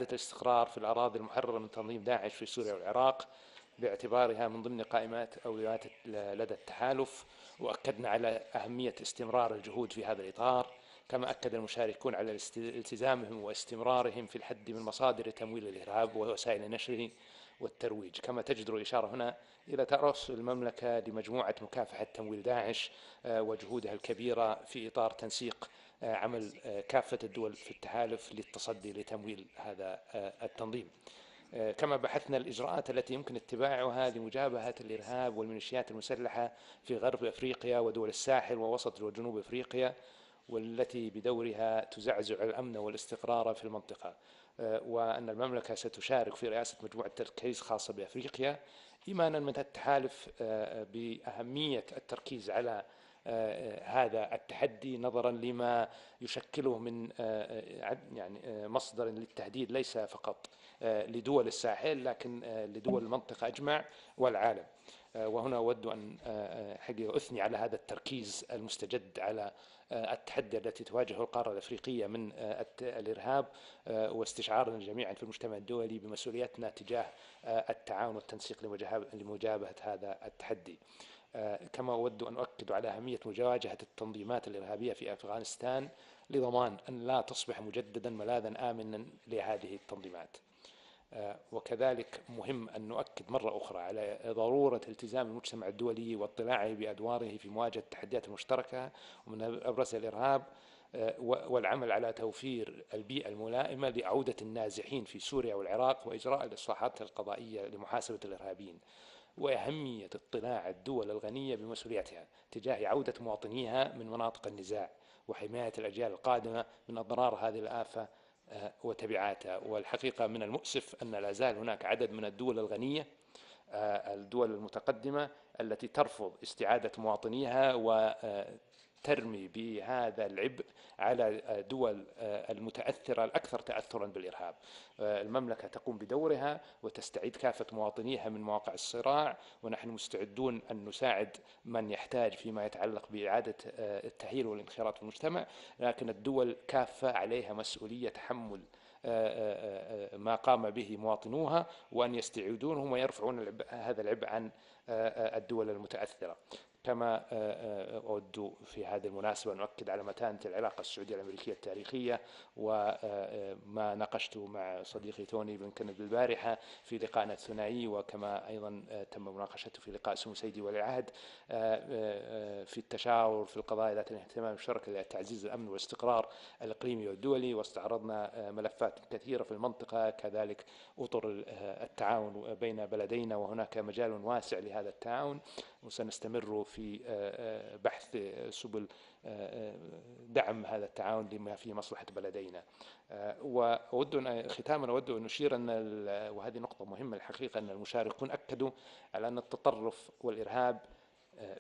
الاستقرار في الأراضي المحررة من تنظيم داعش في سوريا والعراق باعتبارها من ضمن قائمات أولويات لدى التحالف، وأكدنا على أهمية استمرار الجهود في هذا الإطار. كما أكد المشاركون على التزامهم واستمرارهم في الحد من مصادر تمويل الإرهاب ووسائل نشره والترويج. كما تجدر الإشارة هنا إلى ترأس المملكة لمجموعة مكافحة تمويل داعش وجهودها الكبيرة في إطار تنسيق عمل كافة الدول في التحالف للتصدي لتمويل هذا التنظيم. كما بحثنا الإجراءات التي يمكن اتباعها لمجابهة الإرهاب والميليشيات المسلحة في غرب أفريقيا ودول الساحل ووسط وجنوب أفريقيا، والتي بدورها تزعزع الأمن والاستقرار في المنطقة. وأن المملكة ستشارك في رئاسة مجموعة تركيز خاصة بأفريقيا، إيمانا من التحالف بأهمية التركيز على هذا التحدي نظرا لما يشكله من يعني مصدر للتهديد ليس فقط لدول الساحل لكن لدول المنطقة أجمع والعالم. وهنا أود أن حقيقة أثني على هذا التركيز المستجد على التحدي التي تواجهه القارة الأفريقية من الإرهاب، واستشعارنا جميعا في المجتمع الدولي بمسؤوليتنا تجاه التعاون والتنسيق لمجابهة هذا التحدي. كما أود أن أؤكد على أهمية مواجهة التنظيمات الإرهابية في أفغانستان لضمان أن لا تصبح مجددا ملاذا آمنا لهذه التنظيمات. وكذلك مهم أن نؤكد مرة أخرى على ضرورة التزام المجتمع الدولي واطلاعه بأدواره في مواجهة التحديات المشتركة، ومن أبرزها الإرهاب، والعمل على توفير البيئة الملائمة لعودة النازحين في سوريا والعراق وإجراء الإصلاحات القضائية لمحاسبة الإرهابيين، وأهمية اطلاع الدول الغنية بمسؤوليتها تجاه عودة مواطنيها من مناطق النزاع وحماية الأجيال القادمة من أضرار هذه الآفة وتبعاتها. والحقيقة من المؤسف أن لا زال هناك عدد من الدول الغنية، الدول المتقدمة، التي ترفض استعادة مواطنيها وترمي بهذا العبء على الدول المتأثرة الأكثر تأثرا بالإرهاب. المملكة تقوم بدورها وتستعيد كافة مواطنيها من مواقع الصراع، ونحن مستعدون أن نساعد من يحتاج فيما يتعلق بإعادة التأهيل والانخراط في المجتمع، لكن الدول كافة عليها مسؤولية تحمل ما قام به مواطنوها، وأن يستعيدونهم ويرفعون هذا العبء عن الدول المتأثرة. كما أود في هذه المناسبة أن أؤكد على متانة العلاقة السعودية الأمريكية التاريخية، وما ناقشته مع صديقي توني بلينكن البارحة في لقائنا الثنائي، وكما أيضا تم مناقشته في لقاء سمو سيدي ولي العهد في التشاور في القضايا ذات الاهتمام المشترك لتعزيز الأمن والاستقرار الإقليمي والدولي. واستعرضنا ملفات كثيرة في المنطقة، كذلك أطر التعاون بين بلدينا، وهناك مجال واسع لهذا التعاون، وسنستمر في بحث سبل دعم هذا التعاون لما في مصلحة بلدينا. ختاما أود أن نشير أن وهذه نقطة مهمة الحقيقة، أن المشاركون أكدوا على أن التطرف والإرهاب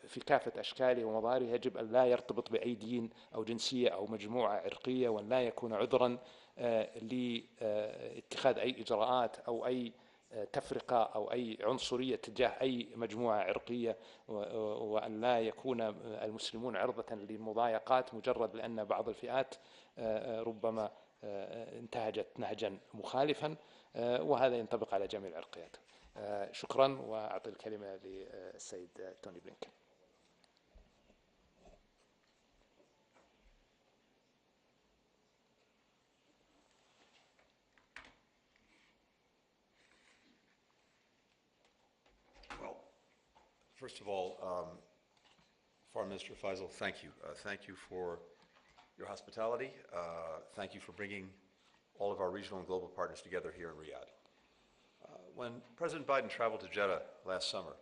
في كافة أشكاله ومظاهره يجب أن لا يرتبط بأي دين أو جنسية أو مجموعة عرقية، وأن لا يكون عذرا لاتخاذ أي إجراءات أو أي تفرقة أو أي عنصرية تجاه أي مجموعة عرقية، وأن لا يكون المسلمون عرضة للمضايقات مجرد لأن بعض الفئات ربما انتهجت نهجا مخالفا، وهذا ينطبق على جميع العرقيات. شكرا، وأعطي الكلمة للسيد توني بلينكن. First of all, Foreign Minister Faisal, thank you. Thank you for your hospitality. Thank you for bringing all of our regional and global partners together here in Riyadh. When President Biden traveled to Jeddah last summer,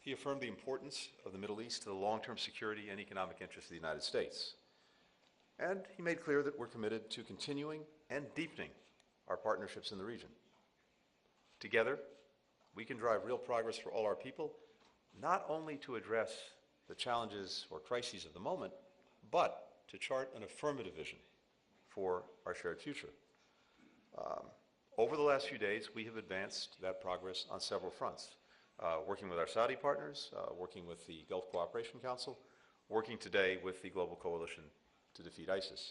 he affirmed the importance of the Middle East to the long-term security and economic interests of the United States. And he made clear that we're committed to continuing and deepening our partnerships in the region. Together, we can drive real progress for all our people, not only to address the challenges or crises of the moment, but to chart an affirmative vision for our shared future. Over the last few days, we have advanced that progress on several fronts, working with our Saudi partners, working with the Gulf Cooperation Council, working today with the Global Coalition to Defeat ISIS.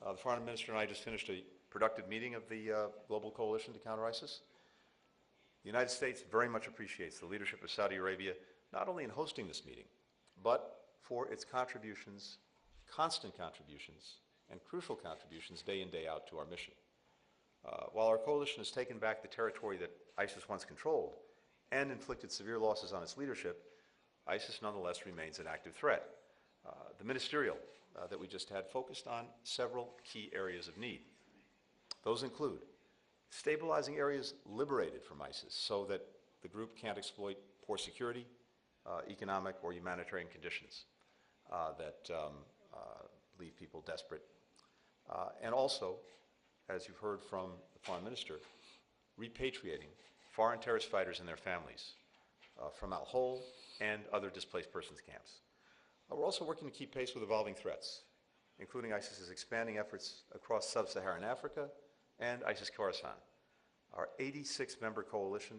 The Foreign Minister and I just finished a productive meeting of the Global Coalition to Counter ISIS. The United States very much appreciates the leadership of Saudi Arabia, not only in hosting this meeting, but for its contributions, constant contributions, and crucial contributions day in, day out to our mission. While our coalition has taken back the territory that ISIS once controlled and inflicted severe losses on its leadership, ISIS nonetheless remains an active threat. The ministerial that we just had focused on several key areas of need. Those include stabilizing areas liberated from ISIS so that the group can't exploit poor security, economic or humanitarian conditions that leave people desperate. And also, as you've heard from the Foreign Minister, repatriating foreign terrorist fighters and their families from Al-Hol and other displaced persons camps. We're also working to keep pace with evolving threats, including ISIS's expanding efforts across sub-Saharan Africa and ISIS Khorasan. Our 86-member coalition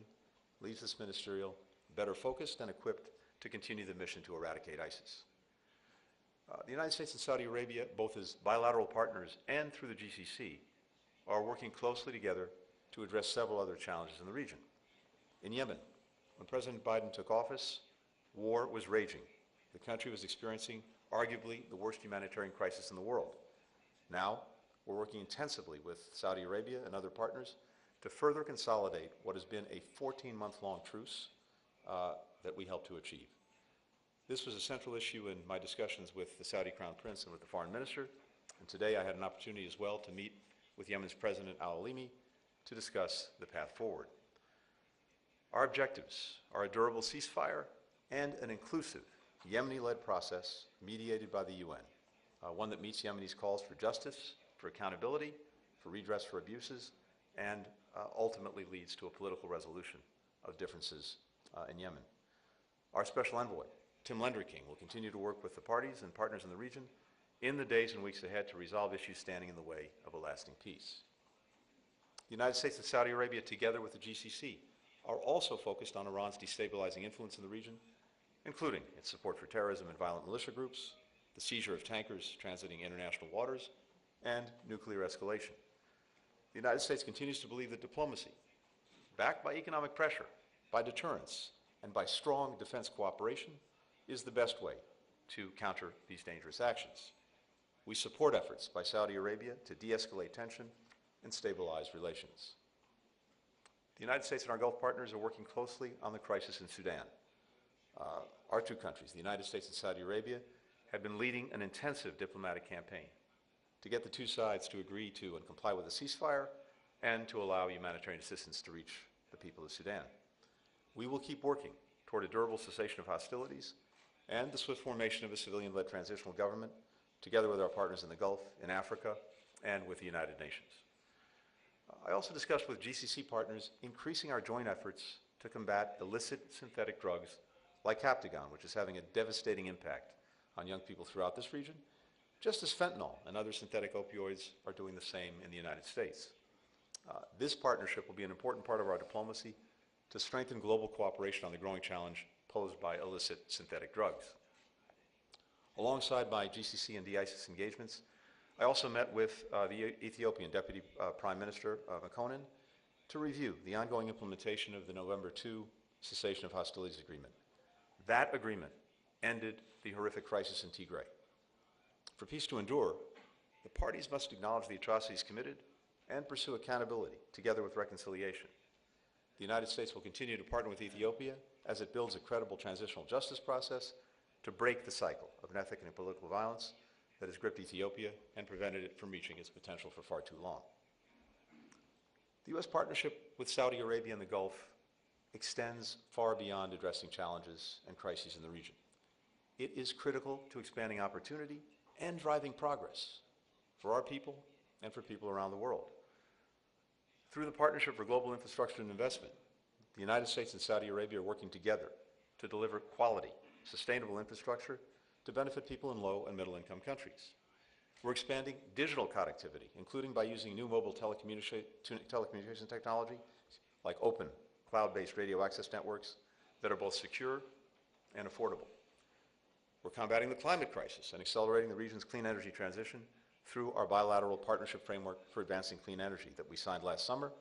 leaves this ministerial better focused and equipped to continue the mission to eradicate ISIS. The United States and Saudi Arabia, both as bilateral partners and through the GCC, are working closely together to address several other challenges in the region. In Yemen, when President Biden took office, war was raging. The country was experiencing arguably the worst humanitarian crisis in the world. Now, we're working intensively with Saudi Arabia and other partners to further consolidate what has been a 14-month-long truce that we helped to achieve. This was a central issue in my discussions with the Saudi Crown Prince and with the Foreign Minister, and today I had an opportunity as well to meet with Yemen's President al-Alimi to discuss the path forward. Our objectives are a durable ceasefire and an inclusive Yemeni-led process mediated by the UN, one that meets Yemeni's calls for justice, for accountability, for redress for abuses, and ultimately leads to a political resolution of differences in Yemen. Our special envoy, Tim Lenderking, will continue to work with the parties and partners in the region in the days and weeks ahead to resolve issues standing in the way of a lasting peace. The United States and Saudi Arabia, together with the GCC, are also focused on Iran's destabilizing influence in the region, including its support for terrorism and violent militia groups, the seizure of tankers transiting international waters, and nuclear escalation. The United States continues to believe that diplomacy, backed by economic pressure, by deterrence, and by strong defense cooperation, is the best way to counter these dangerous actions. We support efforts by Saudi Arabia to de-escalate tension and stabilize relations. The United States and our Gulf partners are working closely on the crisis in Sudan. Our two countries, the United States and Saudi Arabia, have been leading an intensive diplomatic campaign to get the two sides to agree to and comply with a ceasefire and to allow humanitarian assistance to reach the people of Sudan. We will keep working toward a durable cessation of hostilities and the swift formation of a civilian-led transitional government, together with our partners in the Gulf, in Africa, and with the United Nations. I also discussed with GCC partners increasing our joint efforts to combat illicit synthetic drugs like Captagon, which is having a devastating impact on young people throughout this region, just as fentanyl and other synthetic opioids are doing the same in the United States. This partnership will be an important part of our diplomacy to strengthen global cooperation on the growing challenge posed by illicit synthetic drugs. Alongside my GCC and de-ISIS engagements, I also met with the Ethiopian Deputy Prime Minister Mekonnen to review the ongoing implementation of the November 2 Cessation of Hostilities Agreement. That agreement ended the horrific crisis in Tigray. For peace to endure, the parties must acknowledge the atrocities committed and pursue accountability, together with reconciliation. The United States will continue to partner with Ethiopia as it builds a credible transitional justice process to break the cycle of ethnic and political violence that has gripped Ethiopia and prevented it from reaching its potential for far too long. The U.S. partnership with Saudi Arabia and the Gulf extends far beyond addressing challenges and crises in the region. It is critical to expanding opportunity and driving progress for our people and for people around the world. Through the Partnership for Global Infrastructure and Investment, the United States and Saudi Arabia are working together to deliver quality, sustainable infrastructure to benefit people in low and middle income countries. We're expanding digital connectivity, including by using new mobile telecommunication technology like open, cloud-based radio access networks that are both secure and affordable. We're combating the climate crisis and accelerating the region's clean energy transition through our bilateral partnership framework for advancing clean energy that we signed last summer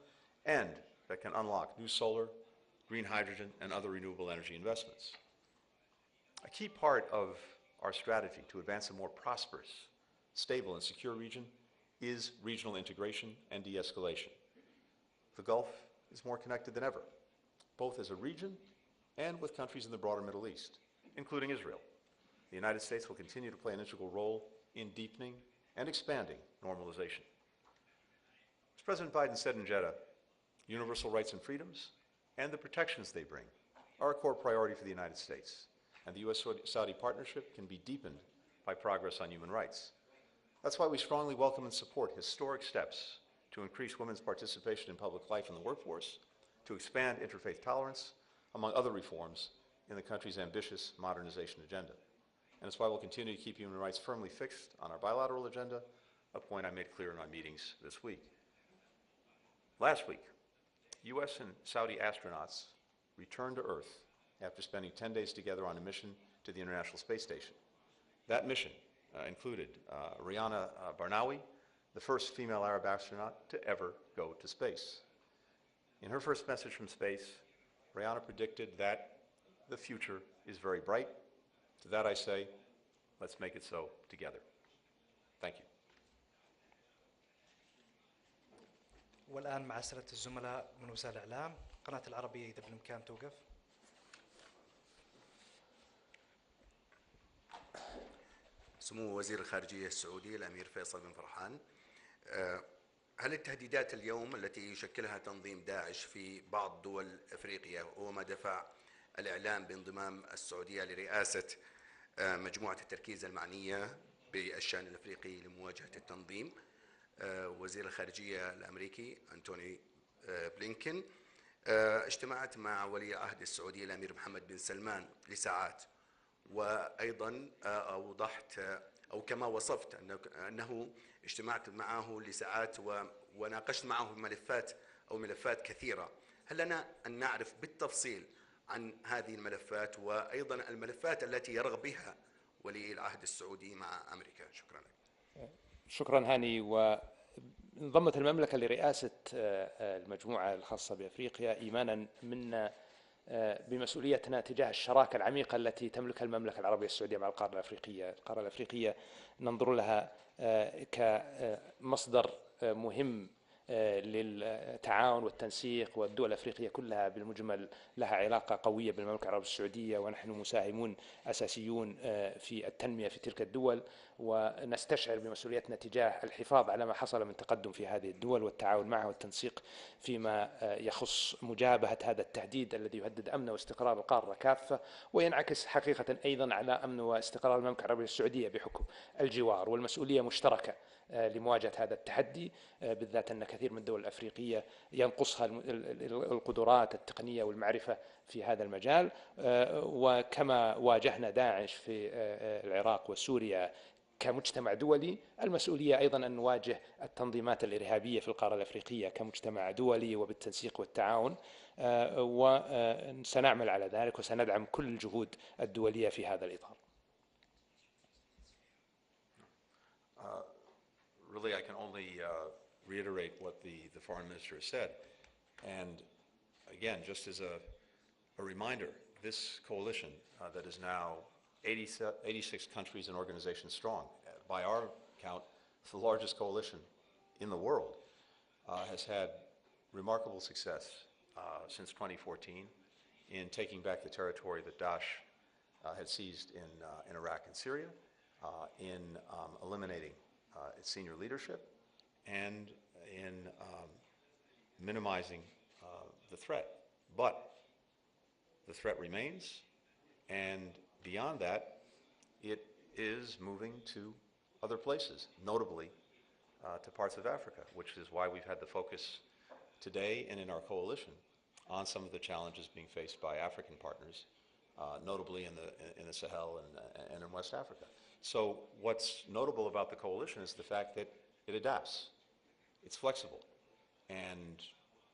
and that can unlock new solar, green hydrogen, and other renewable energy investments. A key part of our strategy to advance a more prosperous, stable, and secure region is regional integration and de-escalation. The Gulf is more connected than ever, both as a region and with countries in the broader Middle East, including Israel. The United States will continue to play an integral role in deepening and expanding normalization. As President Biden said in Jeddah, universal rights and freedoms and the protections they bring are a core priority for the United States, and the U.S.-Saudi partnership can be deepened by progress on human rights. That's why we strongly welcome and support historic steps to increase women's participation in public life and the workforce, to expand interfaith tolerance, among other reforms in the country's ambitious modernization agenda. And it's why we'll continue to keep human rights firmly fixed on our bilateral agenda, a point I made clear in our meetings this week. Last week, U.S. and Saudi astronauts returned to Earth after spending 10 days together on a mission to the International Space Station. That mission included Rihanna Barnawi, the first female Arab astronaut to ever go to space. In her first message from space, Rihanna predicted that the future is very bright. To that I say, let's make it so together. Thank you. والآن مع أسئلة الزملاء من وسائل الإعلام. قناة العربية إذا بالإمكان توقف. سمو وزير الخارجية السعودي الأمير فيصل بن فرحان، هل التهديدات اليوم التي يشكلها تنظيم داعش في بعض دول أفريقيا وما دفع الإعلام بانضمام السعودية لرئاسة مجموعة التركيز المعنية بالشأن الأفريقي لمواجهة التنظيم، وزير الخارجية الأمريكي أنتوني بلينكن اجتمعت مع ولي العهد السعودي الأمير محمد بن سلمان لساعات، وأيضا أوضحت أو كما وصفت أنه اجتمعت معه لساعات وناقشت معه ملفات كثيرة. هل لنا أن نعرف بالتفصيل عن هذه الملفات وأيضا الملفات التي يرغب بها ولي العهد السعودي مع أمريكا؟ شكرا لك. شكرا هاني. وانضمت المملكة لرئاسة المجموعة الخاصة بأفريقيا إيمانا منا بمسؤوليتنا تجاه الشراكة العميقة التي تملكها المملكة العربية السعودية مع القارة الأفريقية. القارة الأفريقية ننظر لها كمصدر مهم للتعاون والتنسيق، والدول الأفريقية كلها بالمجمل لها علاقة قوية بالمملكة العربية السعودية، ونحن مساهمون أساسيون في التنمية في تلك الدول، ونستشعر بمسؤوليتنا تجاه الحفاظ على ما حصل من تقدم في هذه الدول والتعاون معها والتنسيق فيما يخص مجابهة هذا التهديد الذي يهدد أمن واستقرار القارة كافة، وينعكس حقيقة أيضا على أمن واستقرار المملكة العربية السعودية بحكم الجوار والمسؤولية مشتركة لمواجهة هذا التحدي، بالذات أن كثير من الدول الأفريقية ينقصها القدرات التقنية والمعرفة في هذا المجال. وكما واجهنا داعش في العراق وسوريا كمجتمع دولي، المسؤولية أيضا أن نواجه التنظيمات الإرهابية في القارة الأفريقية كمجتمع دولي وبالتنسيق والتعاون، وسنعمل على ذلك وسندعم كل الجهود الدولية في هذا الإطار. Really, I can only reiterate what the foreign minister has said. And again, just as a reminder, this coalition that is now 86 countries and organizations strong, by our count, it's the largest coalition in the world, has had remarkable success since 2014 in taking back the territory that Daesh had seized in Iraq and Syria, in eliminating its senior leadership, and in minimizing the threat. But the threat remains, and beyond that, it is moving to other places, notably to parts of Africa, which is why we've had the focus today and in our coalition on some of the challenges being faced by African partners, notably in the Sahel and in West Africa. So what's notable about the coalition is the fact that it adapts. It's flexible. And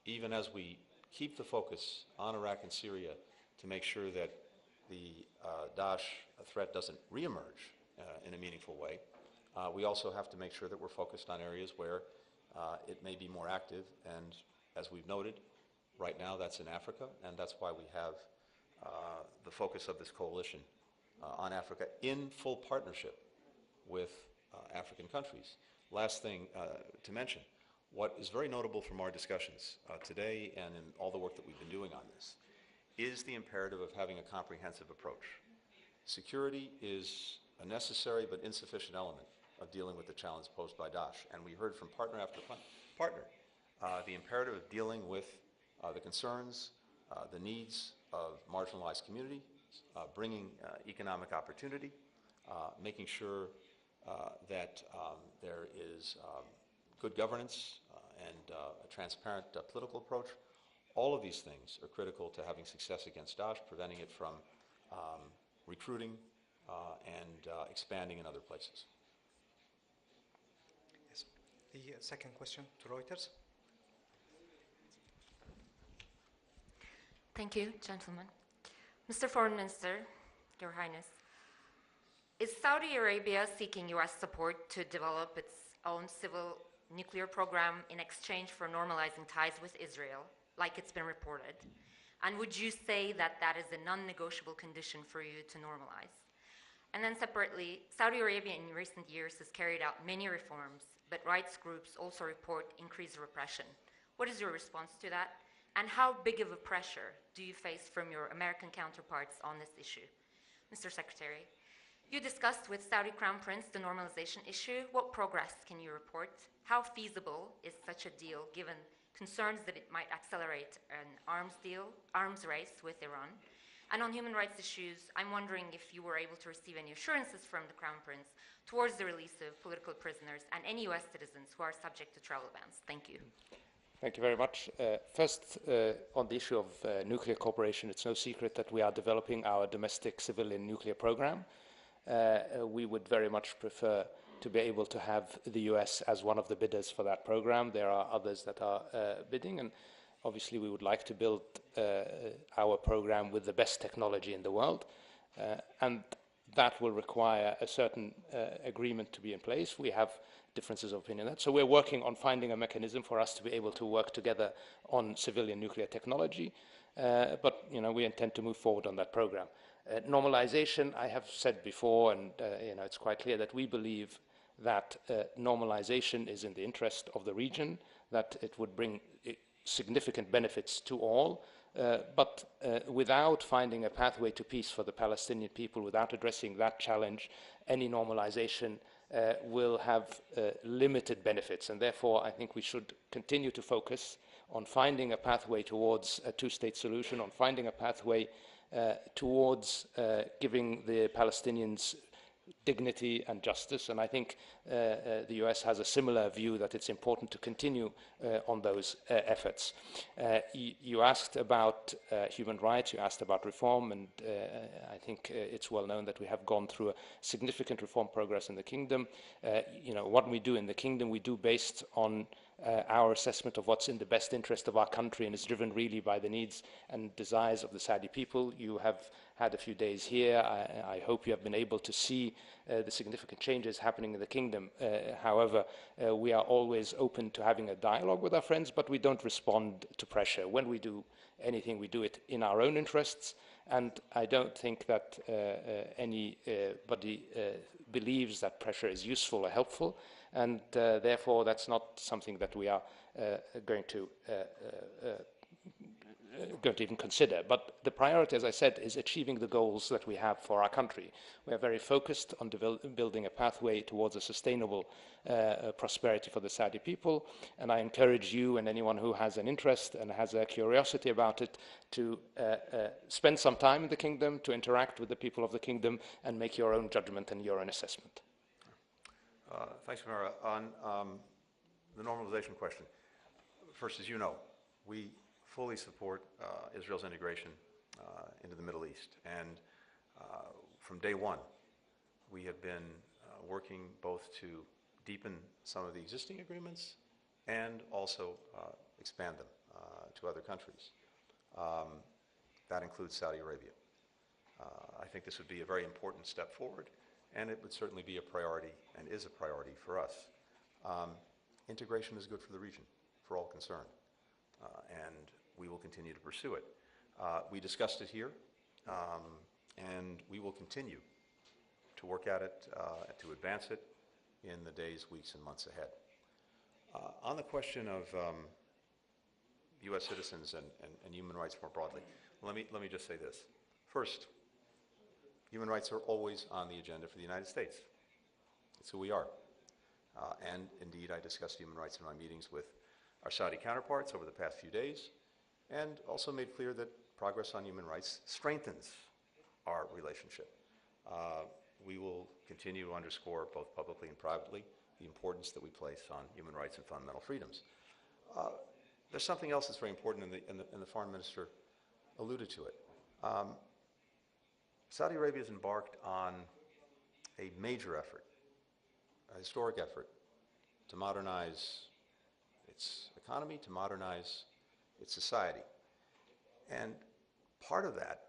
even as we keep the focus on Iraq and Syria to make sure that the Daesh threat doesn't reemerge in a meaningful way, We also have to make sure that we're focused on areas where it may be more active, and as we've noted, right now that's in Africa, and that's why we have the focus of this coalition on Africa in full partnership with African countries. Last thing to mention, what is very notable from our discussions today and in all the work that we've been doing on this is the imperative of having a comprehensive approach. Security is a necessary but insufficient element of dealing with the challenge posed by Daesh, and we heard from partner after partner the imperative of dealing with the concerns, the needs of marginalized communities, bringing economic opportunity, making sure that there is good governance and a transparent political approach. All of these things are critical to having success against Daesh, preventing it from recruiting and expanding in other places. Yes. The second question to Reuters. Thank you, gentlemen. Mr. Foreign Minister, Your Highness, is Saudi Arabia seeking U.S. support to develop its own civil nuclear program in exchange for normalizing ties with Israel, like it's been reported? And would you say that that is a non-negotiable condition for you to normalize? And then separately, Saudi Arabia in recent years has carried out many reforms, but rights groups also report increased repression. What is your response to that? And how big of a pressure do you face from your American counterparts on this issue? Mr. Secretary, you discussed with Saudi Crown Prince the normalization issue. What progress can you report? How feasible is such a deal given concerns that it might accelerate an arms race with Iran? And on human rights issues, I'm wondering if you were able to receive any assurances from the Crown Prince towards the release of political prisoners and any US citizens who are subject to travel bans. Thank you. Thank you very much. First, on the issue of nuclear cooperation, it's no secret that we are developing our domestic civilian nuclear program. We would very much prefer to be able to have the US as one of the bidders for that program. There are others that are bidding, and obviously we would like to build our program with the best technology in the world, and that will require a certain agreement to be in place. We have differences of opinion on that. So we're working on finding a mechanism for us to be able to work together on civilian nuclear technology, but we intend to move forward on that program. Normalization, I have said before, and it's quite clear that we believe that normalization is in the interest of the region, that it would bring significant benefits to all, but without finding a pathway to peace for the Palestinian people, without addressing that challenge, any normalization will have limited benefits, and therefore I think we should continue to focus on finding a pathway towards a two-state solution, on finding a pathway towards giving the Palestinians dignity and justice, and I think the US has a similar view that it's important to continue on those efforts. You asked about human rights, you asked about reform, and I think it's well known that we have gone through a significant reform progress in the kingdom. What we do in the kingdom, we do based on our assessment of what's in the best interest of our country, and is driven really by the needs and desires of the Saudi people. You have had a few days here. I hope you have been able to see the significant changes happening in the kingdom. However, we are always open to having a dialogue with our friends, but we don't respond to pressure. When we do anything, we do it in our own interests, and I don't think that anybody believes that pressure is useful or helpful, and therefore that's not something that we are going to even consider. But the priority, as I said, is achieving the goals that we have for our country. We are very focused on building a pathway towards a sustainable prosperity for the Saudi people, and I encourage you and anyone who has an interest and has a curiosity about it to spend some time in the kingdom, to interact with the people of the kingdom, and make your own judgment and your own assessment. Thanks, Mara. On the normalization question, first, as you know, we fully support Israel's integration into the Middle East. And from day one, we have been working both to deepen some of the existing agreements and also expand them to other countries. That includes Saudi Arabia. I think this would be a very important step forward, and it would certainly be a priority and is a priority for us. Integration is good for the region, for all concerned, and we will continue to pursue it. We discussed it here, and we will continue to work at it, to advance it in the days, weeks, and months ahead. On the question of U.S. citizens and human rights more broadly, let me just say this. First, human rights are always on the agenda for the United States. It's who we are. And indeed, I discussed human rights in my meetings with our Saudi counterparts over the past few days, and also made clear that progress on human rights strengthens our relationship. We will continue to underscore, both publicly and privately, the importance that we place on human rights and fundamental freedoms. There's something else that's very important, and the foreign minister alluded to it. Saudi Arabia has embarked on a major effort, a historic effort, to modernize its economy, to modernize its society. And part of that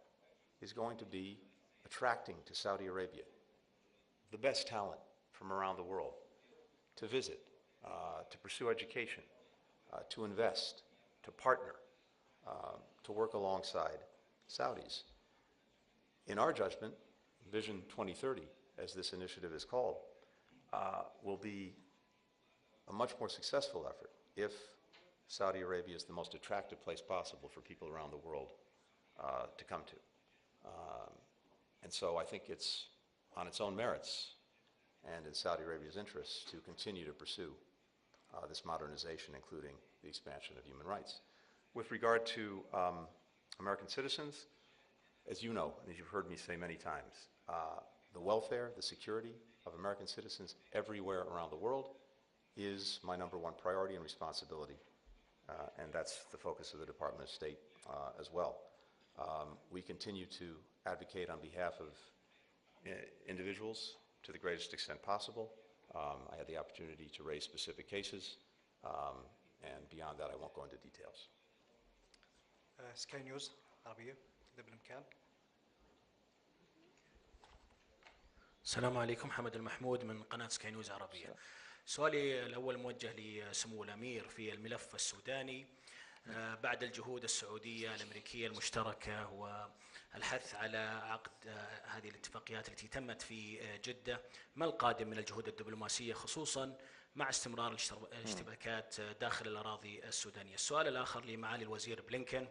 is going to be attracting to Saudi Arabia the best talent from around the world to visit, to pursue education, to invest, to partner, to work alongside Saudis. In our judgment, Vision 2030, as this initiative is called, will be a much more successful effort if Saudi Arabia is the most attractive place possible for people around the world to come to. And so I think it's on its own merits and in Saudi Arabia's interests to continue to pursue this modernization, including the expansion of human rights. With regard to American citizens, as you know, and as you've heard me say many times, the welfare, the security of American citizens everywhere around the world is my #1 priority and responsibility, and that's the focus of the Department of State as well. We continue to advocate on behalf of individuals to the greatest extent possible. I had the opportunity to raise specific cases, and beyond that I won't go into details. سكاي نيوز عربية إذا بالإمكان. السلام عليكم، محمد المحمود من قناة سكاي نيوز عربية. سؤالي الأول موجه لسمو الأمير في الملف السوداني. بعد الجهود السعودية الأمريكية المشتركة والحث على عقد هذه الاتفاقيات التي تمت في جدة، ما القادم من الجهود الدبلوماسية خصوصا مع استمرار الاشتباكات داخل الأراضي السودانية؟ السؤال الآخر لمعالي الوزير بلينكن،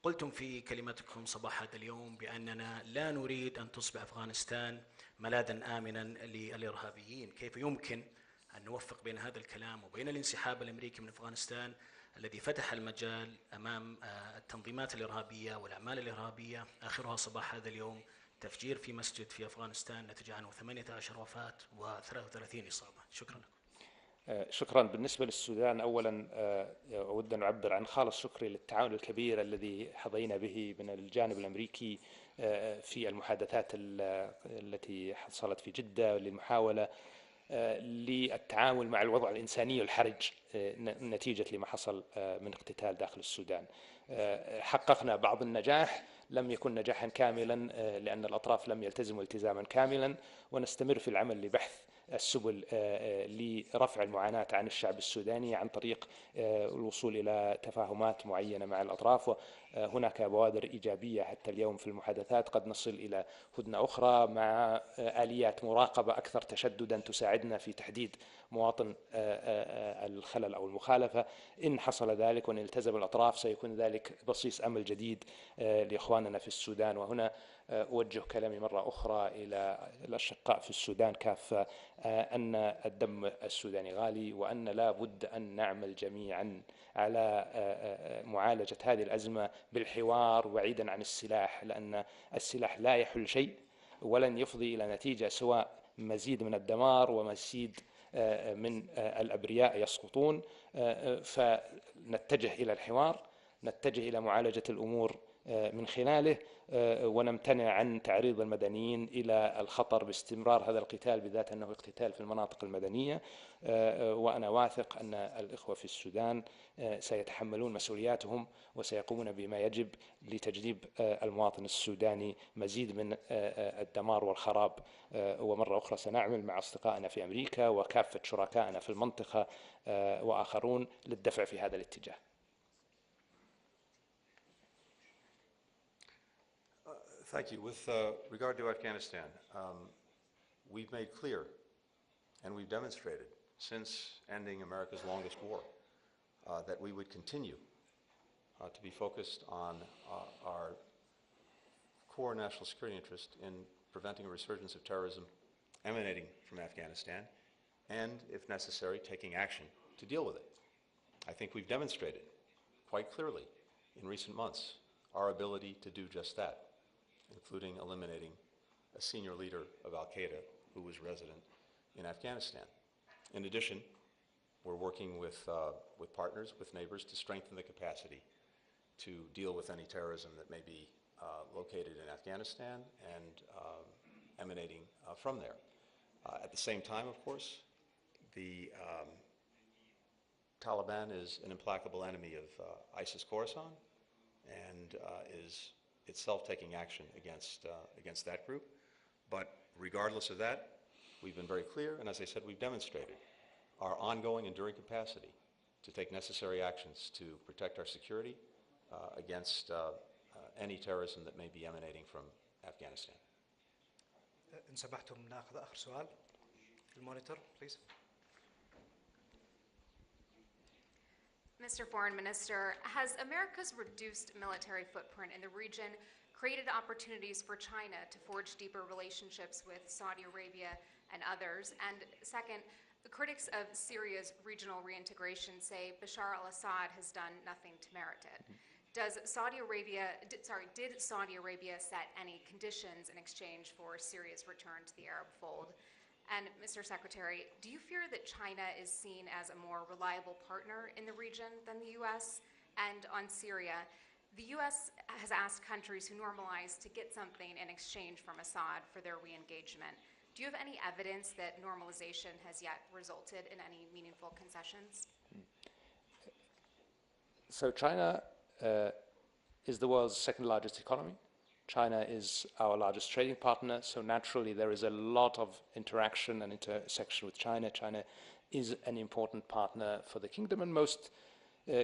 قلتم في كلمتكم صباح هذا اليوم بأننا لا نريد أن تصبح أفغانستان ملاذا آمنا للإرهابيين. كيف يمكن أن نوفق بين هذا الكلام وبين الانسحاب الأمريكي من أفغانستان الذي فتح المجال أمام التنظيمات الإرهابية والأعمال الإرهابية، آخرها صباح هذا اليوم تفجير في مسجد في أفغانستان نتج عنه 18 وفاة و33 إصابة؟ شكرا. شكرا. بالنسبة للسودان، أولا أود أن أعبر عن خالص شكري للتعاون الكبير الذي حظينا به من الجانب الأمريكي في المحادثات التي حصلت في جدة للمحاولة للتعامل مع الوضع الإنساني الحرج نتيجة لما حصل من اقتتال داخل السودان. حققنا بعض النجاح، لم يكن نجاحا كاملا لأن الأطراف لم يلتزموا التزاما كاملا، ونستمر في العمل لبحث السبل لرفع المعاناة عن الشعب السوداني عن طريق الوصول إلى تفاهمات معينة مع الأطراف. وهناك بوادر إيجابية حتى اليوم في المحادثات، قد نصل إلى هدنة أخرى مع آليات مراقبة أكثر تشددا تساعدنا في تحديد مواطن الخلل أو المخالفة. إن حصل ذلك وإن التزم الأطراف سيكون ذلك بصيص أمل جديد لإخواننا في السودان. وهنا أوجه كلامي مرة أخرى إلى الأشقاء في السودان كافة أن الدم السوداني غالي، وأن لا بد أن نعمل جميعا على معالجة هذه الأزمة بالحوار بعيدا عن السلاح، لأن السلاح لا يحل شيء ولن يفضي إلى نتيجة سواء مزيد من الدمار ومزيد من الأبرياء يسقطون. فنتجه إلى الحوار، نتجه إلى معالجة الأمور من خلاله ونمتنع عن تعريض المدنيين إلى الخطر باستمرار هذا القتال، بالذات أنه اقتتال في المناطق المدنية. وأنا واثق أن الإخوة في السودان سيتحملون مسؤولياتهم وسيقومون بما يجب لتجنيب المواطن السوداني مزيد من الدمار والخراب. ومرة أخرى سنعمل مع أصدقائنا في أمريكا وكافة شركائنا في المنطقة وآخرون للدفع في هذا الاتجاه. Thank you. With regard to Afghanistan, we've made clear and we've demonstrated since ending America's longest war that we would continue to be focused on our core national security interest in preventing a resurgence of terrorism emanating from Afghanistan and, if necessary, taking action to deal with it. I think we've demonstrated quite clearly in recent months our ability to do just that, including eliminating a senior leader of al-Qaeda who was resident in Afghanistan. In addition, we're working with partners, with neighbors, to strengthen the capacity to deal with any terrorism that may be located in Afghanistan and emanating from there. At the same time, of course, the Taliban is an implacable enemy of ISIS Khorasan and is itself taking action against that group. But regardless of that, we've been very clear, and as I said, we've demonstrated our ongoing enduring capacity to take necessary actions to protect our security against any terrorism that may be emanating from Afghanistan. إن سمحتم ناخذ آخر سؤال. المونيتور, please. Mr. Foreign Minister, has America's reduced military footprint in the region created opportunities for China to forge deeper relationships with Saudi Arabia and others? And second, the critics of Syria's regional reintegration say Bashar al-Assad has done nothing to merit it. Did Saudi Arabia set any conditions in exchange for Syria's return to the Arab fold? And Mr. Secretary, do you fear that China is seen as a more reliable partner in the region than the U.S.? And on Syria, the U.S. has asked countries who normalize to get something in exchange from Assad for their re-engagement. Do you have any evidence that normalization has yet resulted in any meaningful concessions? So China is the world's second largest economy. China is our largest trading partner, so naturally there is a lot of interaction and intersection with China. China is an important partner for the kingdom and most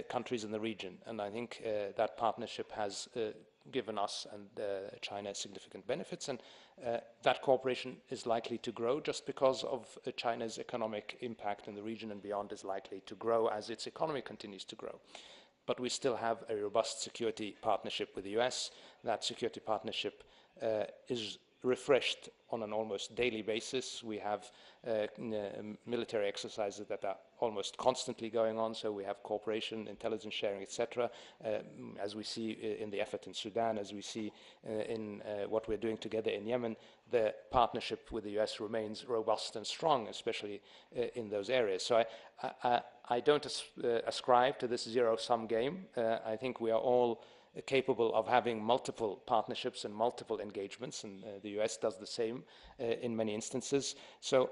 countries in the region, and I think that partnership has given us and China significant benefits, and that cooperation is likely to grow just because of China's economic impact in the region and beyond is likely to grow as its economy continues to grow. But we still have a robust security partnership with the US. That security partnership is refreshed on an almost daily basis. We have military exercises that are almost constantly going on, so we have cooperation, intelligence sharing, etc. As we see in the effort in Sudan, as we see in what we're doing together in Yemen, the partnership with the US remains robust and strong, especially in those areas. So I don't ascribe to this zero-sum game. I think we are all capable of having multiple partnerships and multiple engagements, and the US does the same in many instances. So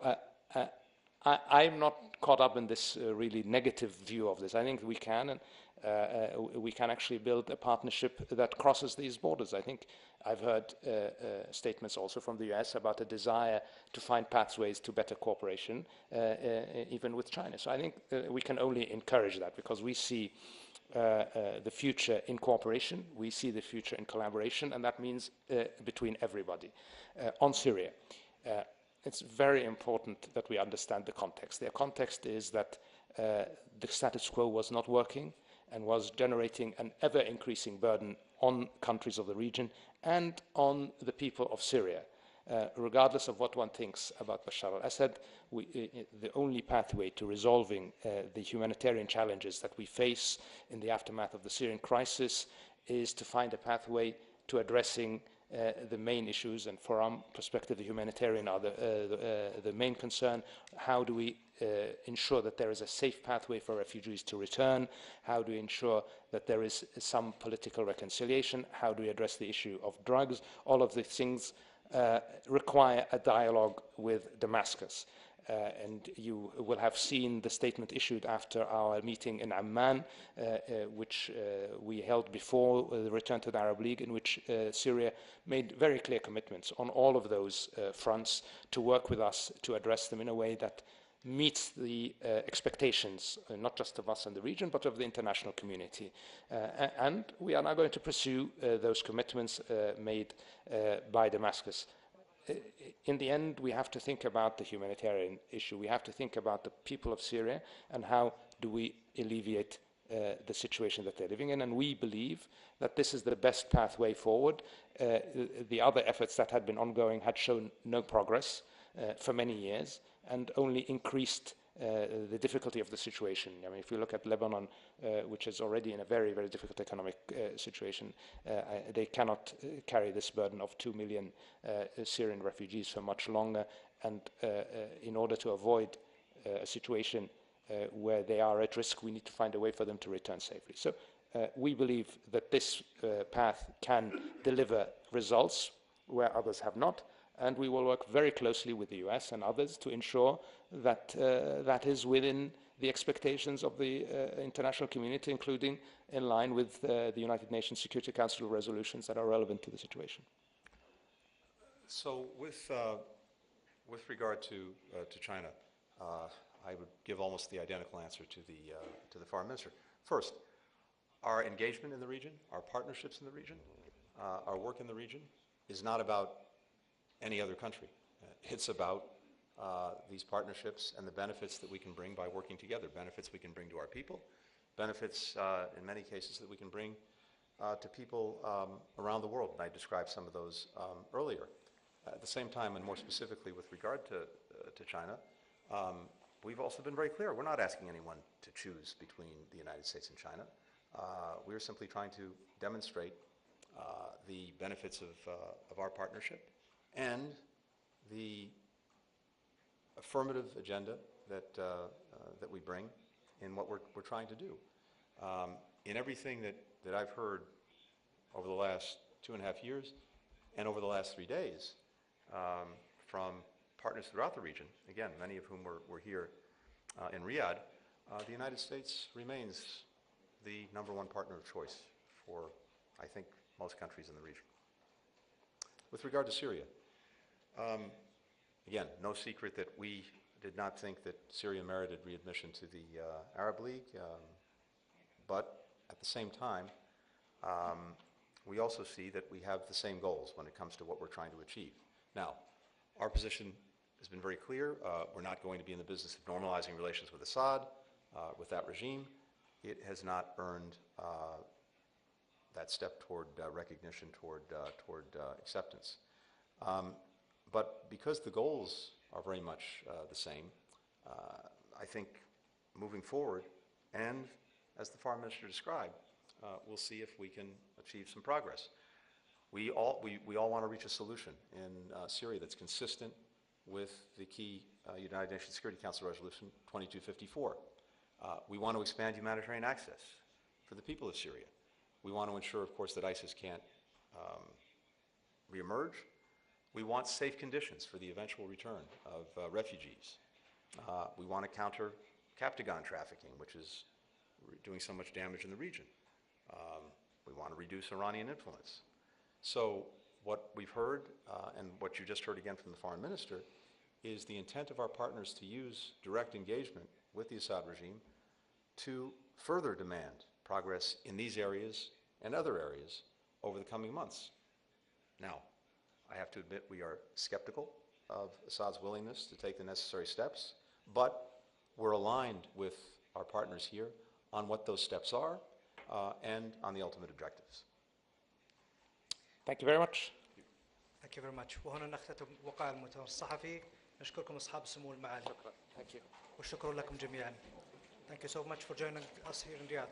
I'm not caught up in this really negative view of this. I think we can actually build a partnership that crosses these borders. I think I've heard statements also from the US about a desire to find pathways to better cooperation, even with China. So I think we can only encourage that because we see the future in cooperation, we see the future in collaboration, and that means between everybody. On Syria, it's very important that we understand the context. The context is that the status quo was not working and was generating an ever-increasing burden on countries of the region and on the people of Syria. Regardless of what one thinks about Bashar al-Assad, the only pathway to resolving the humanitarian challenges that we face in the aftermath of the Syrian crisis is to find a pathway to addressing the main issues, and from our perspective, the humanitarian are the main concern. How do we ensure that there is a safe pathway for refugees to return? How do we ensure that there is some political reconciliation? How do we address the issue of drugs? All of these things require a dialogue with Damascus. And you will have seen the statement issued after our meeting in Amman, which we held before the return to the Arab League, in which Syria made very clear commitments on all of those fronts to work with us to address them in a way that meets the expectations, not just of us in the region, but of the international community. And we are now going to pursue those commitments made by Damascus. In the end, we have to think about the humanitarian issue. We have to think about the people of Syria and how do we alleviate the situation that they're living in. And we believe that this is the best pathway forward. The other efforts that had been ongoing had shown no progress for many years and only increased the difficulty of the situation. I mean, if you look at Lebanon, which is already in a very, very difficult economic situation, they cannot carry this burden of 2 million Syrian refugees for much longer. And in order to avoid a situation where they are at risk, we need to find a way for them to return safely. So we believe that this path can deliver results where others have not. And we will work very closely with the US and others to ensure that that is within the expectations of the international community, including in line with the United Nations Security Council resolutions that are relevant to the situation. So with regard to China, I would give almost the identical answer to the Foreign Minister. First, our engagement in the region, our partnerships in the region, our work in the region is not about any other country. It's about these partnerships and the benefits that we can bring by working together, benefits we can bring to our people, benefits in many cases that we can bring to people around the world. And I described some of those earlier. At the same time, and more specifically with regard to China, we've also been very clear. We're not asking anyone to choose between the United States and China. We're simply trying to demonstrate the benefits of our partnership and the affirmative agenda that we bring in what we're trying to do. In everything that I've heard over the last 2.5 years and over the last 3 days from partners throughout the region, again, many of whom were here in Riyadh, the United States remains the #1 partner of choice for, I think, most countries in the region. With regard to Syria, again, no secret that we did not think that Syria merited readmission to the Arab League, but at the same time, we also see that we have the same goals when it comes to what we're trying to achieve. Now, our position has been very clear. We're not going to be in the business of normalizing relations with Assad, with that regime. It has not earned that step toward recognition, toward acceptance. But because the goals are very much the same, I think moving forward, and as the Foreign Minister described, we'll see if we can achieve some progress. We all want to reach a solution in Syria that's consistent with the key United Nations Security Council Resolution 2254. We want to expand humanitarian access for the people of Syria. We want to ensure, of course, that ISIS can't reemerge. We want safe conditions for the eventual return of refugees. We want to counter Captagon trafficking, which is doing so much damage in the region. We want to reduce Iranian influence. So what we've heard, and what you just heard again from the Foreign Minister, is the intent of our partners to use direct engagement with the Assad regime to further demand progress in these areas and other areas over the coming months. Now, I have to admit we are skeptical of Assad's willingness to take the necessary steps, but we're aligned with our partners here on what those steps are and on the ultimate objectives. Thank you very much. Thank you very much. وهنا نختتم وقائع المؤتمر الصحفي. نشكركم أصحاب السمو المعالي. Thank you. والشكر لكم جميعا. Thank you so much for joining us here in Riyadh.